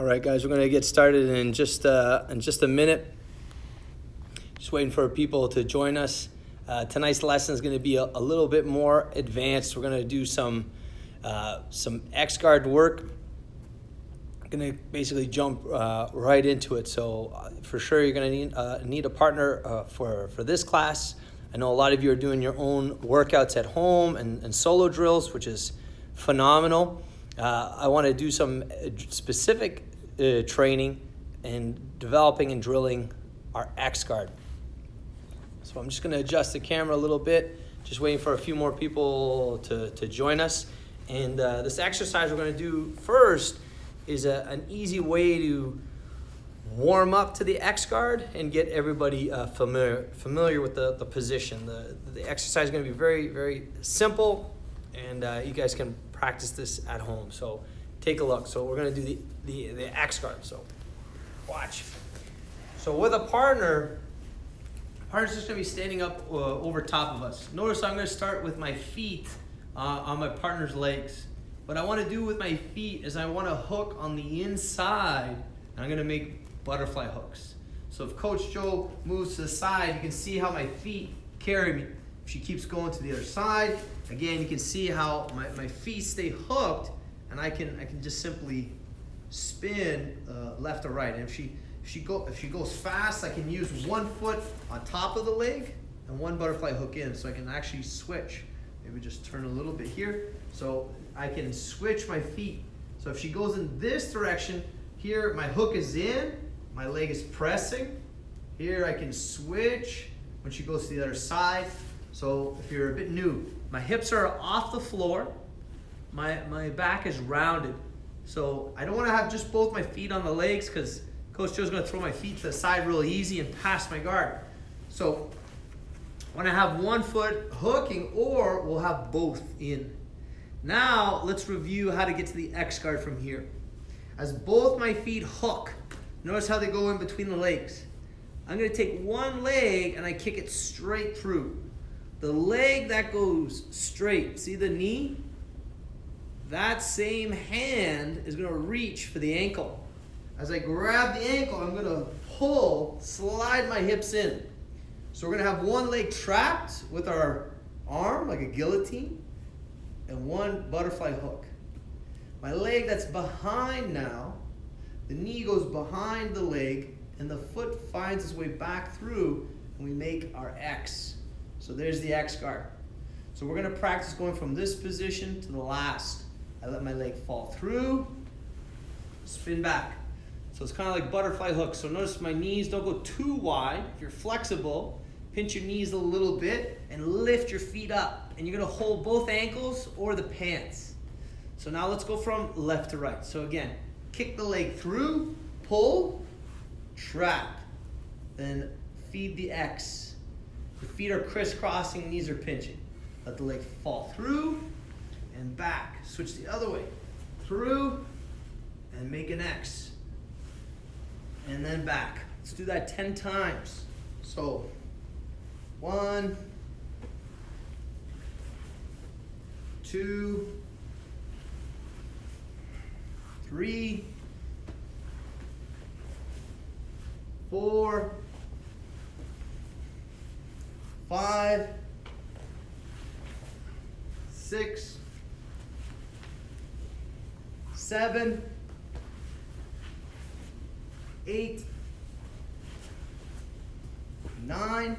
All right, guys, we're going to get started in just a minute. Just waiting for people to join us. Tonight's lesson is going to be a little bit more advanced. We're going to do some X-guard work. I'm going to basically jump right into it. So for sure, you're going to need a partner for this class. I know a lot of you are doing your own workouts at home and solo drills, which is phenomenal. I want to do some specific training and developing and drilling our X-guard. So I'm just going to adjust the camera a little bit, just waiting for a few more people to join us. And this exercise we're going to do first is an easy way to warm up to the X-guard and get everybody familiar with the position. The exercise is going to be very, very simple, and you guys can practice this at home. So take a look. So we're going to do the X-guard. So watch. So with a partner's just going to be standing up over top of us. Notice I'm going to start with my feet on my partner's legs. What I want to do with my feet is I want to hook on the inside, and I'm going to make butterfly hooks. So if Coach Joe moves to the side, you can see how my feet carry me. If she keeps going to the other side, again, you can see how my feet stay hooked, and I can just simply spin left or right. And if she goes fast, I can use one foot on top of the leg and one butterfly hook in, so I can actually switch. Maybe just turn a little bit here, so I can switch my feet. So if she goes in this direction, here my hook is in, my leg is pressing. Here I can switch when she goes to the other side. So if you're a bit new, my hips are off the floor, my back is rounded. So I don't want to have just both my feet on the legs, because Coach Joe's going to throw my feet to the side real easy and pass my guard. So when I have one foot hooking, or we'll have both in. Now let's review how to get to the X-guard from here. As both my feet hook, notice how they go in between the legs. I'm going to take one leg and I kick it straight through. The leg that goes straight, see the knee? That same hand is going to reach for the ankle. As I grab the ankle, I'm going to pull, slide my hips in. So we're going to have one leg trapped with our arm like a guillotine and one butterfly hook. My leg that's behind now, the knee goes behind the leg and the foot finds its way back through, and we make our X. So there's the X-guard. So we're going to practice going from this position to the last. I let my leg fall through, spin back. So it's kind of like butterfly hooks. So notice my knees don't go too wide. If you're flexible, pinch your knees a little bit and lift your feet up. And you're going to hold both ankles or the pants. So now let's go from left to right. So again, kick the leg through, pull, trap, then feed the X. The feet are crisscrossing, knees are pinching. Let the leg fall through and back. Switch the other way. Through and make an X. And then back. Let's do that 10 times. So 1, 2, 3, 4, 5, 6, 7, 8, 9,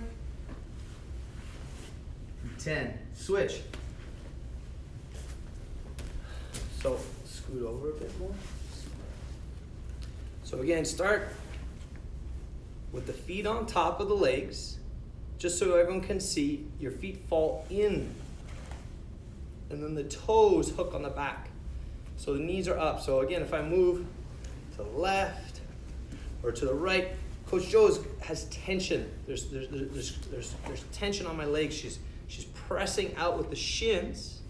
10. Switch. So scoot over a bit more. So again, start with the feet on top of the legs, just so everyone can see. Your feet fall in, and then the toes hook on the back. So the knees are up. So again, if I move to the left or to the right, Coach Joe has tension. There's tension on my legs. She's pressing out with the shins,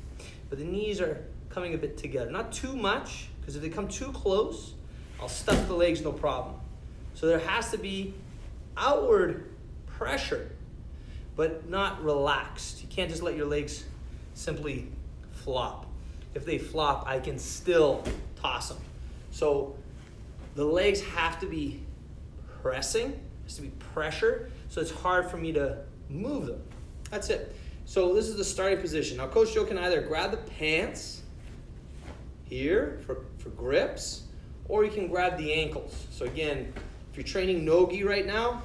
but the knees are coming a bit together. Not too much, because if they come too close, I'll stuff the legs, no problem. So there has to be outward pressure, but not relaxed. You can't just let your legs simply flop. If they flop, I can still toss them. So the legs have to be pressing, has to be pressure, so it's hard for me to move them. That's it. So this is the starting position. Now Coach Joe can either grab the pants here for grips, or you can grab the ankles. So again, if you're training no-gi right now,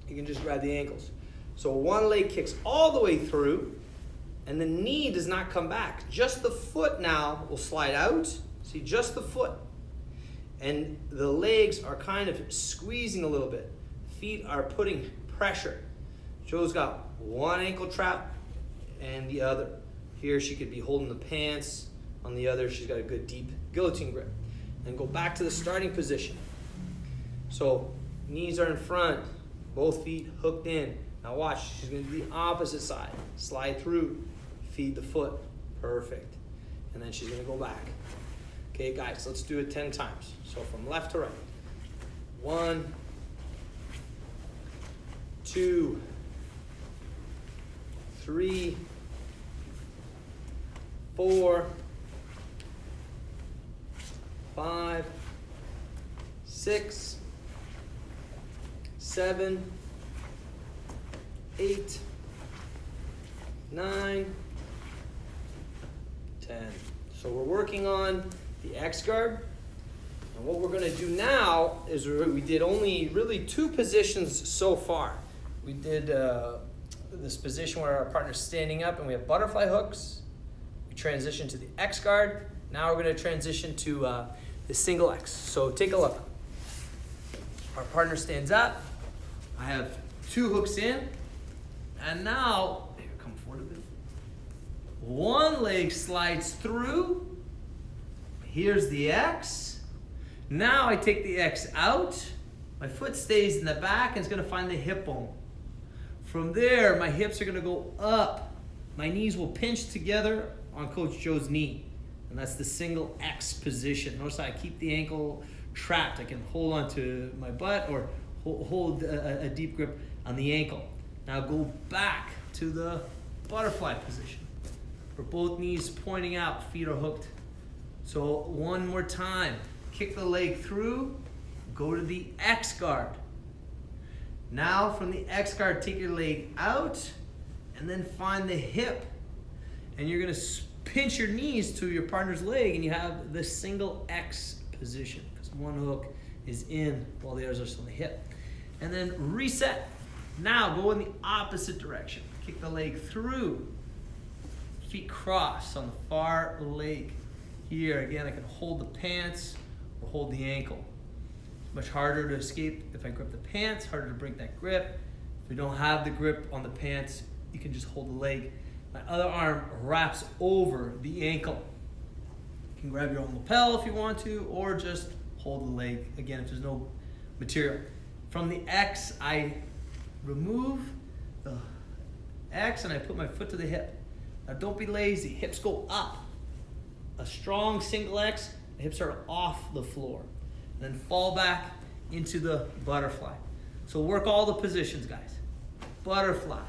you can just grab the ankles. So one leg kicks all the way through, and the knee does not come back. Just the foot now will slide out. See, just the foot. And the legs are kind of squeezing a little bit. Feet are putting pressure. Joe's got one ankle trap and the other. Here she could be holding the pants. On the other, she's got a good deep guillotine grip. And go back to the starting position. So knees are in front, both feet hooked in. Now watch, she's going to do the opposite side. Slide through, feed the foot. Perfect. And then she's going to go back. Okay, guys, let's do it 10 times. So from left to right. 1, 2, 3, 4, 5, 6, 7, 8, 9, 10. So we're working on the X guard. And what we're going to do now is we did only really 2 positions so far. We did this position where our partner's standing up and we have butterfly hooks. We transition to the X guard. Now we're going to transition to the single X. So take a look. Our partner stands up. I have 2 hooks in. And now, here, come forward a bit. One leg slides through. Here's the X. Now I take the X out. My foot stays in the back and it's going to find the hip bone. From there, my hips are going to go up. My knees will pinch together on Coach Joe's knee. And that's the single X position. Notice how I keep the ankle trapped. I can hold onto my butt or hold a deep grip on the ankle. Now go back to the butterfly position. For both knees pointing out, feet are hooked. So one more time. Kick the leg through, go to the X guard. Now from the X guard, take your leg out and then find the hip. And you're gonna pinch your knees to your partner's leg and you have the single X position because one hook is in while the others are still on the hip. And then reset. Now go in the opposite direction. Kick the leg through. Feet cross on the far leg. Here again, I can hold the pants or hold the ankle. Much harder to escape if I grip the pants, harder to break that grip. If we don't have the grip on the pants, you can just hold the leg. My other arm wraps over the ankle. You can grab your own lapel if you want to, or just hold the leg, again, if there's no material. From the X, I remove the X and I put my foot to the hip. Now don't be lazy, hips go up. A strong single X, the hips are off the floor. And then fall back into the butterfly. So work all the positions, guys. Butterfly,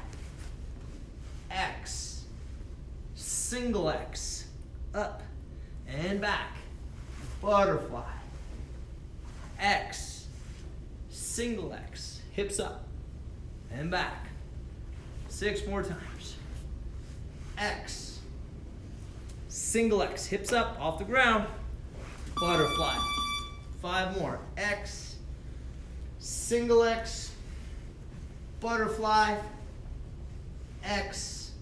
X, single X, up and back. Butterfly, X, single X, hips up and back. 6 more times. X, single X, hips up off the ground. Butterfly. 5 more. X, single X, butterfly, X,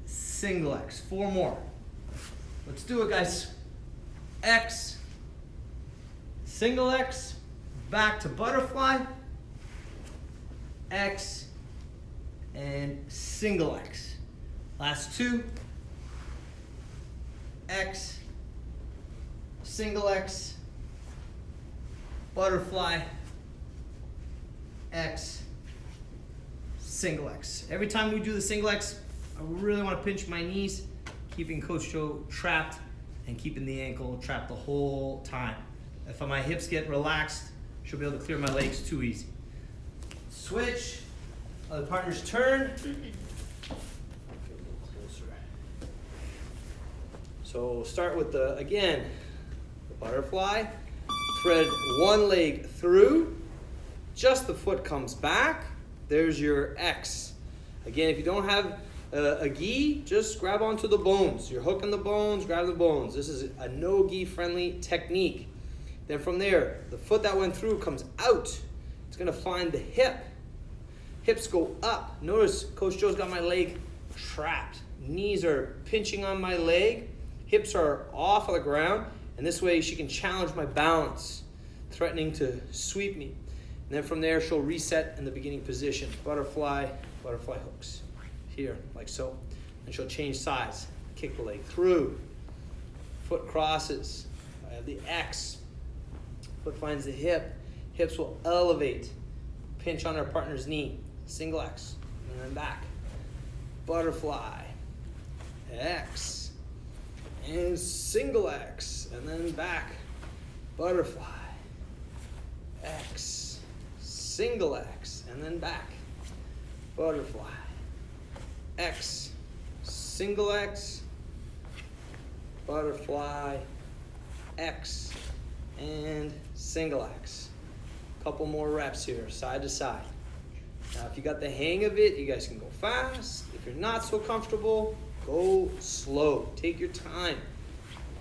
single X. 4 more. Let's do it, guys. X, single X, back to butterfly, X, and single X. Last 2. X, single X, butterfly, X, single X. Every time we do the single X, I really want to pinch my knees, keeping Coach Joe trapped and keeping the ankle trapped the whole time. If my hips get relaxed, she'll be able to clear my legs too easy. Switch, other partner's turn. Get a little closer. So start with the, again, the butterfly, thread one leg through, just the foot comes back. There's your X. Again, if you don't have a gi, just grab onto the bones. You're hooking the bones, grab the bones. This is a no gi friendly technique. Then from there, the foot that went through comes out. It's gonna find the hip. Hips go up. Notice Coach Joe's got my leg trapped. Knees are pinching on my leg. Hips are off of the ground. And this way she can challenge my balance, threatening to sweep me. And then from there, she'll reset in the beginning position. Butterfly, butterfly hooks. Here, like so. And she'll change sides. Kick the leg through. Foot crosses. I have the X. Foot finds the hip. Hips will elevate. Pinch on our partner's knee. Single X. And then back. Butterfly. X. And single X. And then back. Butterfly. X. Single X. And then back. Butterfly. X. Single X. Butterfly. X. And single X. Couple more reps here, side to side. Now, if you got the hang of it, you guys can go fast. If you're not so comfortable, go slow. Take your time.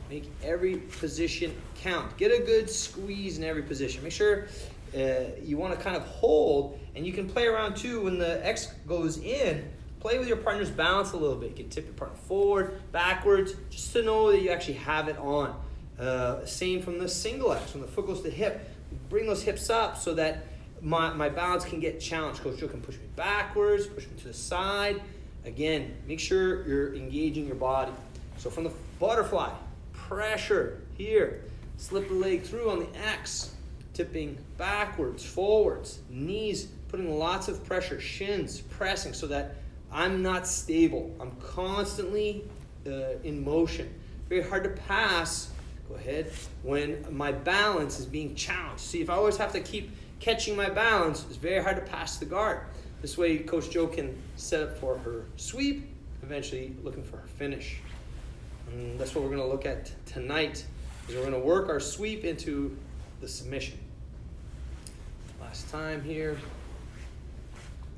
Make every position count. Get a good squeeze in every position. Make sure you want to kind of hold, and you can play around too when the X goes in. Play with your partner's balance a little bit. You can tip your partner forward, backwards, just to know that you actually have it on. Same from the single X. When the foot goes to the hip, bring those hips up so that my balance can get challenged. Coach Joe can push me backwards, push me to the side. Again, make sure you're engaging your body. So from the butterfly, pressure here. Slip the leg through on the X. Tipping backwards, forwards, knees, putting lots of pressure, shins pressing so that I'm not stable. I'm constantly in motion. Very hard to pass, go ahead, when my balance is being challenged. See, if I always have to keep catching my balance, it's very hard to pass the guard. This way, Coach Joe can set up for her sweep, eventually looking for her finish. And that's what we're gonna look at tonight, is we're gonna work our sweep into the submission. Last time here,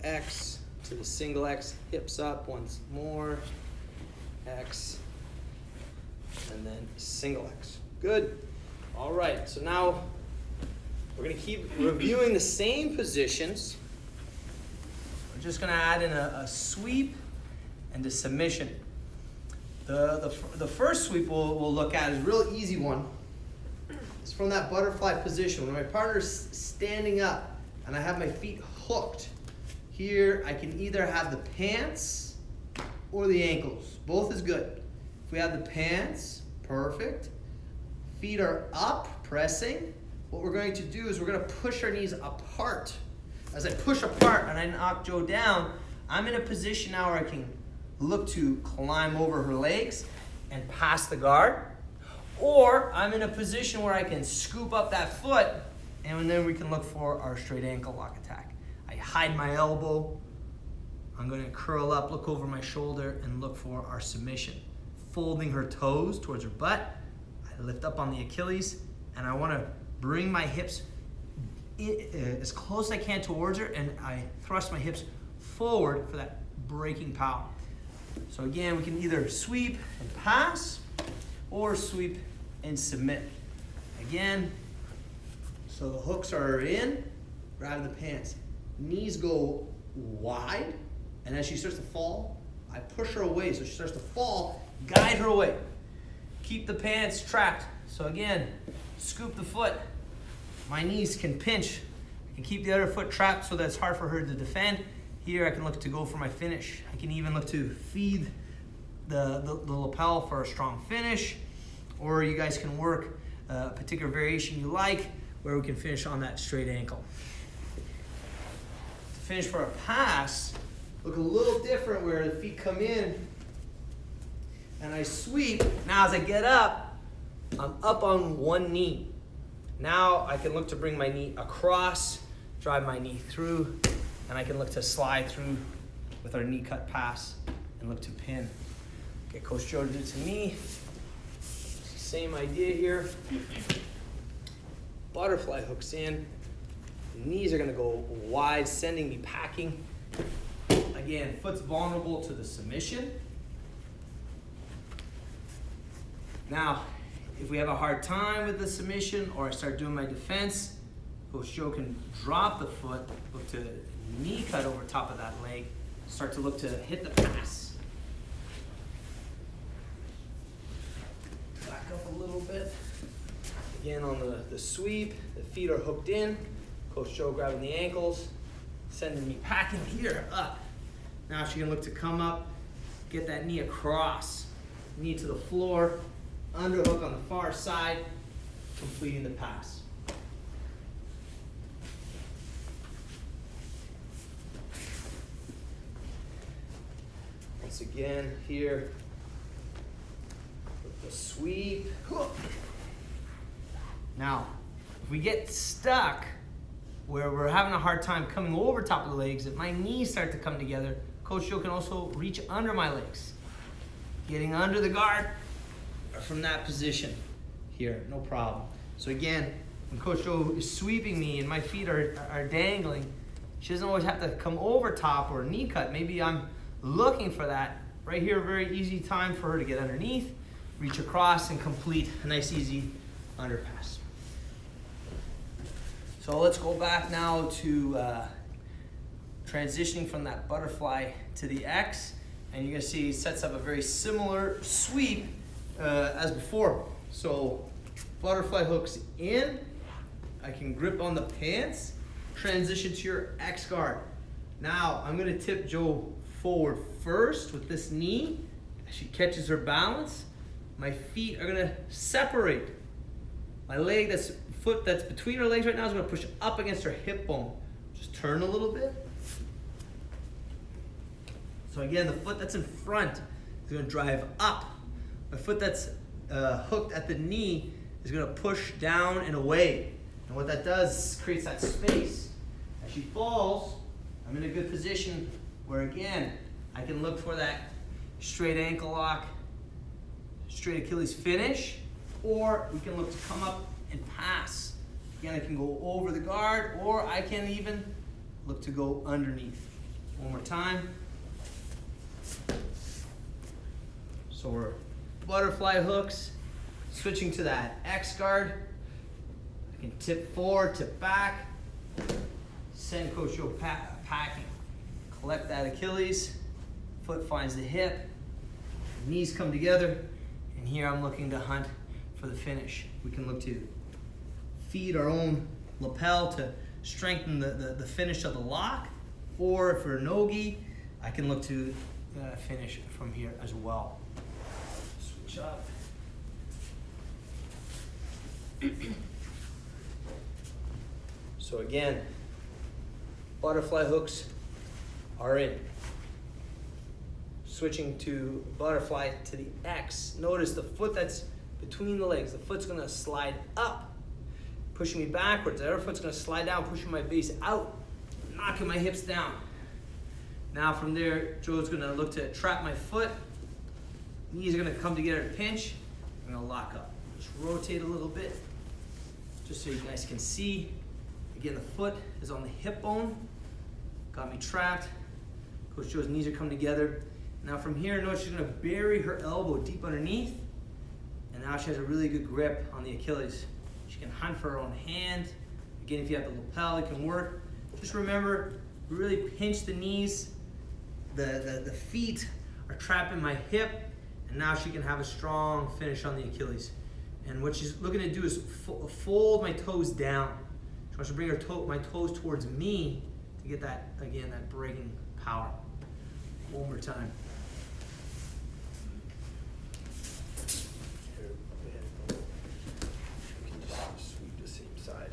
X to the single X, hips up once more, X, and then single X. Good. All right, so now we're gonna keep reviewing the same positions. We're just gonna add in a sweep and a submission. The first sweep we'll look at is a real easy one. It's from that butterfly position. When my partner's standing up and I have my feet hooked, here I can either have the pants or the ankles. Both is good. If we have the pants, perfect. Feet are up, pressing. What we're going to do is we're going to push our knees apart. As I push apart and I knock Joe down, I'm in a position now where I can look to climb over her legs and pass the guard. Or I'm in a position where I can scoop up that foot, and then we can look for our straight ankle lock attack. I hide my elbow. I'm going to curl up, look over my shoulder, and look for our submission. Folding her toes towards her butt. I lift up on the Achilles, and I want to bring my hips as close as I can towards her, and I thrust my hips forward for that breaking power. So again, we can either sweep and pass, or sweep and submit. Again, so the hooks are in, grab the pants. Knees go wide, and as she starts to fall, I push her away. So she starts to fall, guide her away. Keep the pants trapped. So again, scoop the foot. My knees can pinch. I can keep the other foot trapped so that it's hard for her to defend. Here I can look to go for my finish. I can even look to feed the lapel for a strong finish, or you guys can work a particular variation you like where we can finish on that straight ankle. To finish for a pass, look a little different where the feet come in and I sweep. Now as I get up, I'm up on one knee. Now I can look to bring my knee across, drive my knee through, and I can look to slide through with our knee cut pass and look to pin. Okay, Coach Joe did it to me. Same idea here. butterfly hooks in. Knees are gonna go wide, sending me packing. Again, foot's vulnerable to the submission. Now, if we have a hard time with the submission or I start doing my defense, Coach Joe can drop the foot, look to knee cut over top of that leg, start to look to hit the pass. Back up a little bit. Again, on the sweep, the feet are hooked in. Coach Joe grabbing the ankles, sending me packing here, up. Now she can look to come up, get that knee across, knee to the floor, underhook on the far side, completing the pass. Once again, here, with the sweep. Now, if we get stuck where we're having a hard time coming over top of the legs, if my knees start to come together, Coach Joe can also reach under my legs. Getting under the guard from that position here, no problem. So again, when Coach Joe is sweeping me and my feet are dangling, she doesn't always have to come over top or knee cut. Maybe I'm looking for that. Right here, a very easy time for her to get underneath, reach across, and complete a nice, easy underpass. So let's go back now to transitioning from that butterfly to the X, and you're gonna see it sets up a very similar sweep as before. So butterfly hooks in, I can grip on the pants, transition to your X guard. Now I'm gonna tip Joe forward first with this knee. As she catches her balance, my feet are gonna separate. My foot that's between her legs right now is gonna push up against her hip bone. Just turn a little bit. So again, the foot that's in front is gonna drive up. My foot that's hooked at the knee is gonna push down and away. And what that does is creates that space. As she falls, I'm in a good position where again, I can look for that straight ankle lock, straight Achilles finish, or we can look to come up and pass. Again, I can go over the guard, or I can even look to go underneath. One more time. So we're butterfly hooks, switching to that X guard. I can tip forward, tip back, send Coach Joe packing. Collect that Achilles, foot finds the hip, knees come together, and here I'm looking to hunt for the finish. We can look to feed our own lapel to strengthen the finish of the lock, or if we're no-gi, I can look to finish from here as well. Switch up. So again, butterfly hooks are in. Switching to butterfly to the X. Notice the foot that's between the legs. The foot's gonna slide up, pushing me backwards. The other foot's gonna slide down, pushing my base out, knocking my hips down. Now from there, Joe's gonna look to trap my foot. Knees are gonna come together and pinch. I'm gonna lock up. Just rotate a little bit, just so you guys can see. Again, the foot is on the hip bone. Got me trapped. Coach Joe's knees are coming together. Now from here, notice she's gonna bury her elbow deep underneath. And now she has a really good grip on the Achilles. She can hunt for her own hand. Again, if you have the lapel, it can work. Just remember, really pinch the knees. The feet are trapping my hip, and now she can have a strong finish on the Achilles. And what she's looking to do is fold my toes down. She wants to bring my toes towards me to get that, again, that breaking power. One more time. We can just sweep the same side.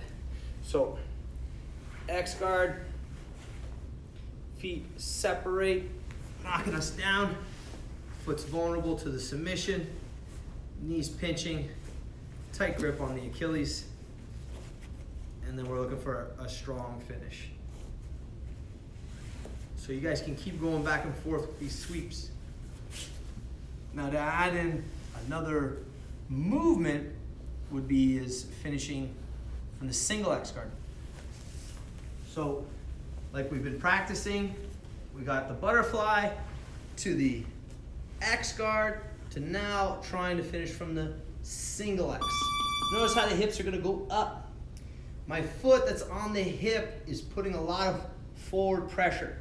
So, X guard, feet separate, knocking us down. Foot's vulnerable to the submission, knees pinching, tight grip on the Achilles, and then we're looking for a strong finish. So you guys can keep going back and forth with these sweeps. Now to add in another movement would be is finishing from the single X guard. So, like we've been practicing, we got the butterfly to the X guard to now trying to finish from the single X. Notice how the hips are gonna go up. My foot that's on the hip is putting a lot of forward pressure.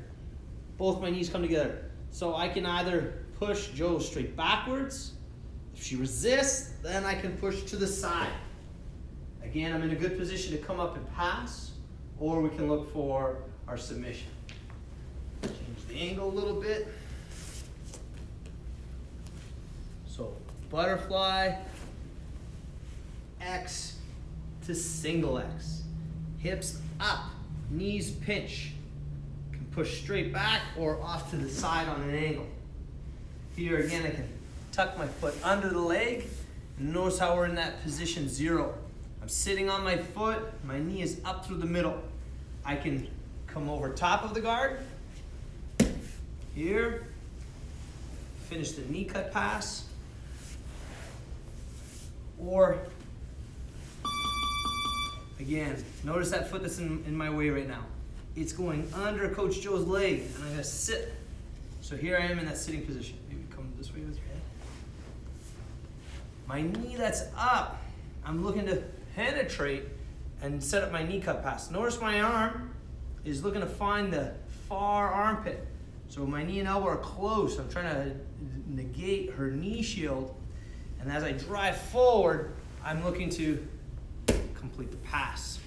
Both my knees come together. So I can either push Jo straight backwards. If she resists, then I can push to the side. Again, I'm in a good position to come up and pass, or we can look for our submission. Change the angle a little bit. So butterfly, X to single X. Hips up, knees pinch. Can push straight back or off to the side on an angle. Here again, I can tuck my foot under the leg. And notice how we're in that position 0. I'm sitting on my foot, my knee is up through the middle. I can come over top of the guard. Here, finish the knee cut pass. Or, again, notice that foot that's in my way right now. It's going under Coach Joe's leg, and I'm gonna sit. So here I am in that sitting position. Maybe come this way with your head. My knee that's up, I'm looking to penetrate and set up my knee cut pass. Notice my arm is looking to find the far armpit. So my knee and elbow are close. I'm trying to negate her knee shield. And as I drive forward, I'm looking to complete the pass.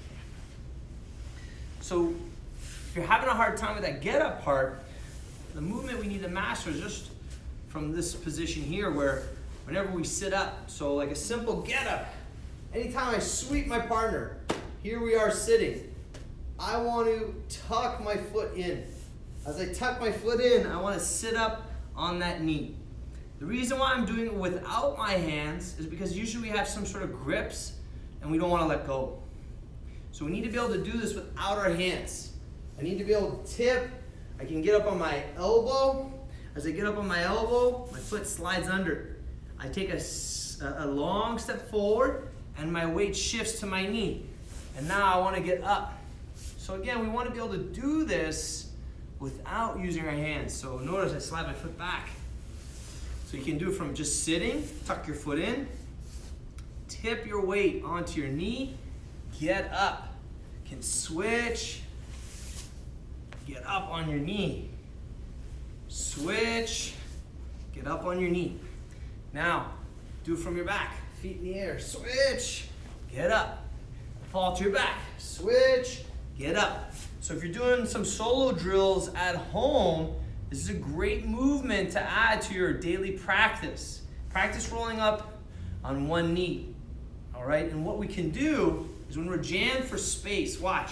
So if you're having a hard time with that get up part, the movement we need to master is just from this position here where whenever we sit up, so like a simple get up, anytime I sweep my partner, here we are sitting, I want to tuck my foot in. As I tuck my foot in, I want to sit up on that knee. The reason why I'm doing it without my hands is because usually we have some sort of grips and we don't want to let go. So we need to be able to do this without our hands. I need to be able to tip. I can get up on my elbow. As I get up on my elbow, my foot slides under. I take a long step forward and my weight shifts to my knee. And now I want to get up. So again, we want to be able to do this without using our hands. So notice I slide my foot back. So you can do it from just sitting, tuck your foot in, tip your weight onto your knee, get up. You can switch, get up on your knee. Switch, get up on your knee. Now, do it from your back, feet in the air. Switch, get up. Fall to your back, switch, get up. So if you're doing some solo drills at home, this is a great movement to add to your daily practice. Practice rolling up on one knee, all right? And what we can do is when we're jammed for space, watch.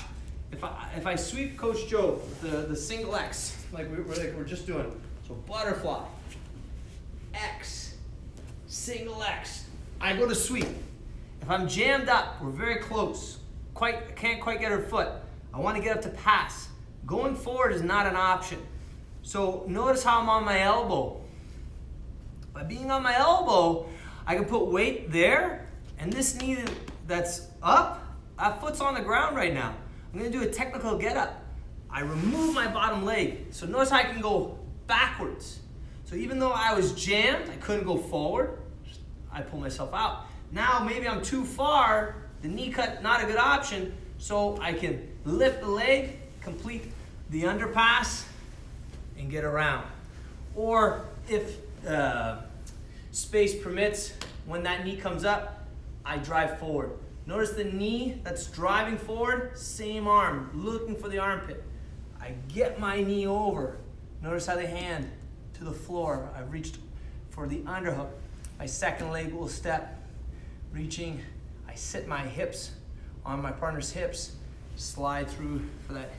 If I sweep Coach Joe with the single X, like we're just doing, so butterfly, X, single X, I go to sweep. If I'm jammed up, we're very close, can't quite get her foot, I want to get up to pass. Going forward is not an option. So notice how I'm on my elbow. By being on my elbow, I can put weight there, and this knee that's up, that foot's on the ground right now. I'm gonna do a technical get up. I remove my bottom leg. So notice how I can go backwards. So even though I was jammed, I couldn't go forward, I pull myself out. Now maybe I'm too far, the knee cut, not a good option, so I can lift the leg, complete the underpass, and get around. Or if space permits, when that knee comes up, I drive forward. Notice the knee that's driving forward, same arm, looking for the armpit. I get my knee over. Notice how the hand to the floor. I've reached for the underhook. My second leg will step, reaching. I sit my hips on my partner's hips, slide through for that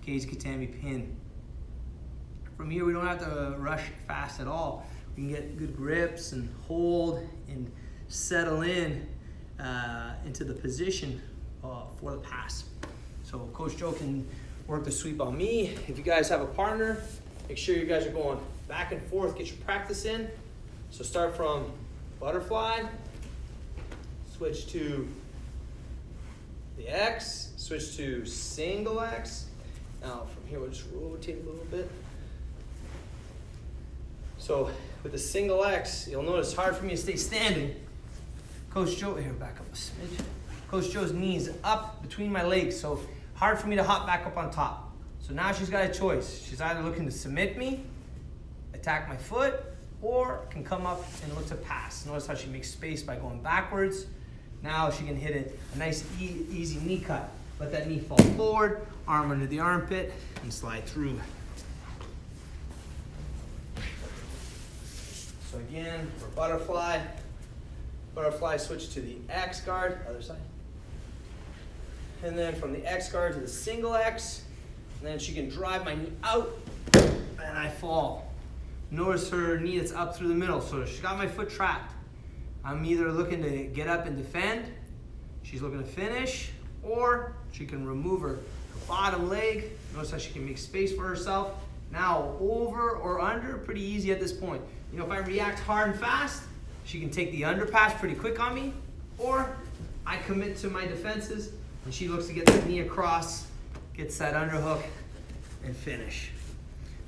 cage katami pin. From here, we don't have to rush fast at all. We can get good grips and hold and settle in into the position for the pass. So Coach Joe can work the sweep on me. If you guys have a partner, make sure you guys are going back and forth, get your practice in. So start from butterfly, switch to the X, switch to single X. Now from here, we'll just rotate a little bit. So with the single X, you'll notice it's hard for me to stay standing. Coach Joe, here, back up a smidge. Coach Joe's knees up between my legs, so hard for me to hop back up on top. So now she's got a choice. She's either looking to submit me, attack my foot, or can come up and look to pass. Notice how she makes space by going backwards. Now she can hit a nice easy knee cut. Let that knee fall forward, arm under the armpit, and slide through. So again, for butterfly, switch to the X guard, other side. And then from the X guard to the single X, and then she can drive my knee out, and I fall. Notice her knee that's up through the middle, so she's got my foot trapped. I'm either looking to get up and defend, she's looking to finish, or she can remove her bottom leg. Notice how she can make space for herself. Now over or under, pretty easy at this point. You know, if I react hard and fast, she can take the underpass pretty quick on me, or I commit to my defenses and she looks to get the knee across, gets that underhook, and finish.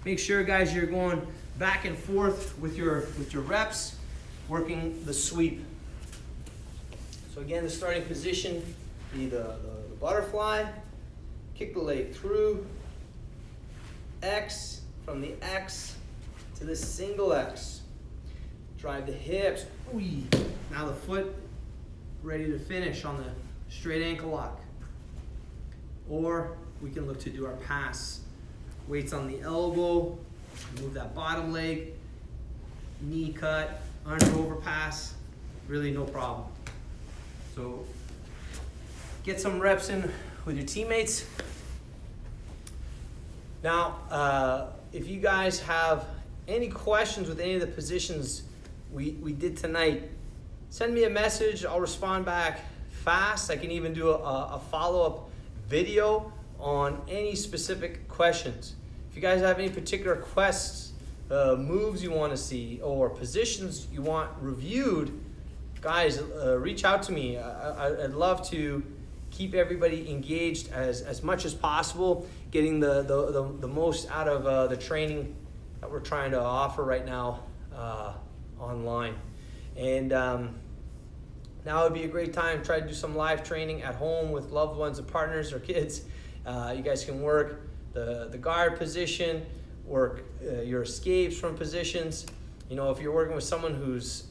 Make sure, guys, you're going back and forth with your reps, working the sweep. So again, the starting position, be the butterfly, kick the leg through, X, from the X to the single X. Drive the hips, ooh. Now the foot ready to finish on the straight ankle lock. Or we can look to do our pass. Weights on the elbow, move that bottom leg, knee cut, under overpass, really no problem. So get some reps in with your teammates. Now, if you guys have any questions with any of the positions we did tonight, send me a message. I'll respond back fast. I can even do a follow-up video on any specific questions. If you guys have any particular quests, moves you want to see, or positions you want reviewed, guys, reach out to me. I'd love to keep everybody engaged as much as possible, getting the most out of the training that we're trying to offer right now online. And now would be a great time to try to do some live training at home with loved ones and partners or kids. You guys can work the guard position, work your escapes from positions. You know, if you're working with someone who's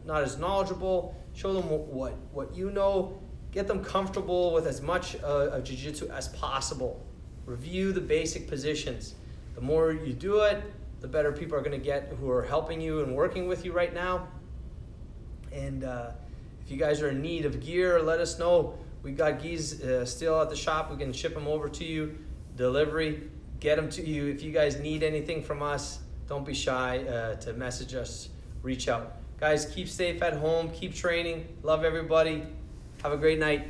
not as knowledgeable, show them what you know. Get them comfortable with as much of jiu-jitsu as possible. Review the basic positions. The more you do it, the better people are going to get who are helping you and working with you right now. And if you guys are in need of gear, let us know. We got gis still at the shop. We can ship them over to you. Delivery, get them to you. If you guys need anything from us, don't be shy to message us, reach out. Guys, keep safe at home, keep training. Love everybody. Have a great night.